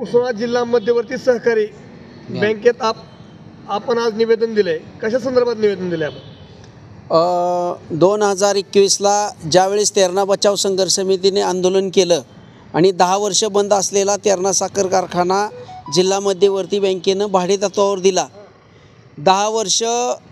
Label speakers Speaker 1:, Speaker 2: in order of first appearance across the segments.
Speaker 1: उस्मानाबाद जिल्हा मध्यवर्ती सहकारी बँकेत आपण आज निवेदन दिले, कशा संदर्भात निवेदन दिले आपण?
Speaker 2: 2021ला ज्यावेळेस तेरणा बचाव संघर्ष समितीने आंदोलन केलं आणि 10 वर्ष बंद असलेला तेरणा साखर कारखाना जिल्हा मध्यवर्ती बँकेनं भाडेतत्वावर दिला. 10 वर्ष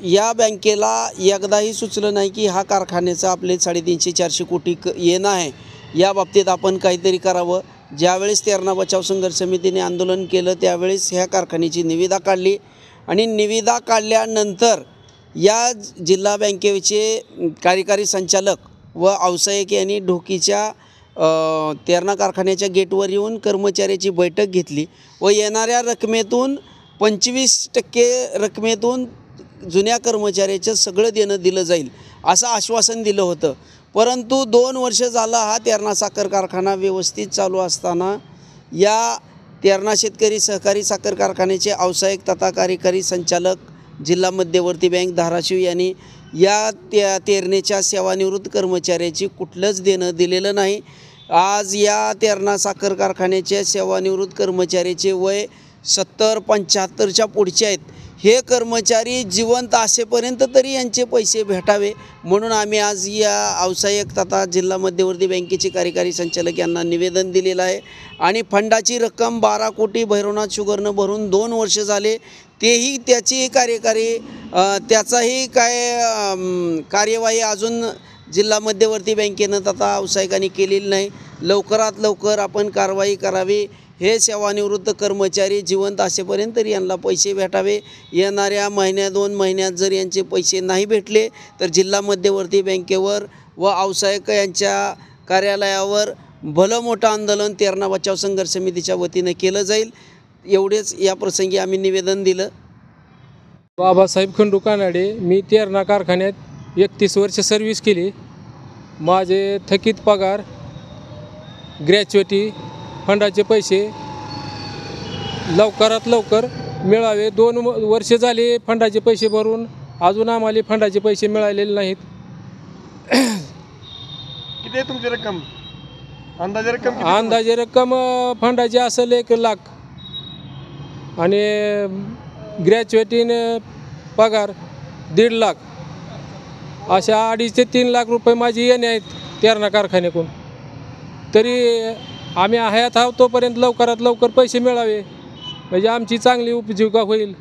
Speaker 2: या बँकेला एकदाही सुचलं नाही की हा कारखान्याचा आपले 350-400 कोटी येणं आहे, या बाबतीत आपण काहीतरी करावं. ज्यावेळेस तेरणा बचाव संघर्ष समितीने आंदोलन केलं त्यावेळेस ह्या कारखान्याची निविदा काढली आणि निविदा काढल्यानंतर या जिल्हा बँकेचे कार्यकारी संचालक व व्यावसायिक यांनी ढोकीच्या तेरणा कारखान्याच्या गेटवर येऊन कर्मचाऱ्याची बैठक घेतली व येणाऱ्या रकमेतून 25% रकमेतून जुन्या कर्मचाऱ्याचं सगळं देणं दिलं जाईल असं आश्वासन दिलं होतं. परंतु 2 वर्ष झालं हा तेरणा साखर कारखाना व्यवस्थित चालू असताना या तेरणा शेतकरी सहकारी साखर कारखान्याचे व्यावसायिक तथा कार्यकारी संचालक जिल्हा मध्यवर्ती बँक धाराशिव यांनी या तेरणेच्या सेवानिवृत्त कर्मचाऱ्याची कुठलंच देणं दिलेलं नाही. आज या तेरणा साखर कारखान्याच्या सेवानिवृत्त कर्मचाऱ्याचे वय 70-75च्या पुढचे आहेत. हे कर्मचारी जिवंत असेपर्यंत तरी यांचे पैसे भेटावे म्हणून आम्ही आज या व्यावसायिक तथा जिल्हा मध्यवर्ती बँकेचे कार्यकारी संचालक यांना निवेदन दिलेलं आहे. आणि फंडाची रक्कम 12 कोटी भैरवनाथ शुगरनं भरून 2 वर्ष झाले, तेही त्याची त्याचाही कार्यवाही अजून जिल्हा मध्यवर्ती बँकेनं तथा व्यावसायिकांनी केलेली नाही. लवकरात लवकर आपण कारवाई करावी. हे सेवानिवृत्त कर्मचारी जिवंत असेपर्यंत तरी यांना पैसे भेटावे. येणाऱ्या 1-2 महिन्यात जर यांचे पैसे नाही भेटले तर जिल्हा मध्यवर्ती बँकेवर व व्यावसायिक यांच्या कार्यालयावर भलं मोठं आंदोलन तेरणा बचाव संघर्ष समितीच्या वतीनं केलं जाईल. एवढेच या प्रसंगी आम्ही निवेदन दिलं.
Speaker 3: बाबासाहेब खंडू कानाडे. मी तेरणा कारखान्यात 31 वर्ष सर्व्हिस केली. माझे थकीत पगार, ग्रॅच्युटी, फंडाचे पैसे लवकरात लवकर मिळावे. 2 वर्ष झाले फंडाचे पैसे भरून, अजून आम्हाला फंडाचे पैसे मिळालेले नाहीत.
Speaker 1: किती आहे तुमची रक्कम? अंदाजे रक्कम किती?
Speaker 3: अंदाजे रक्कम फंडाची असेल 1 लाख आणि ग्रॅच्युटीने पगार 1.5 लाख, अशा 2.5 ते 3 लाख रुपये माझी येणे आहेत तेरणा कारखान्याकडून. तरी आम्ही हयात आहोत तोपर्यंत लवकरात लवकर पैसे मिळावे म्हणजे आमची चांगली उपजीविका होईल.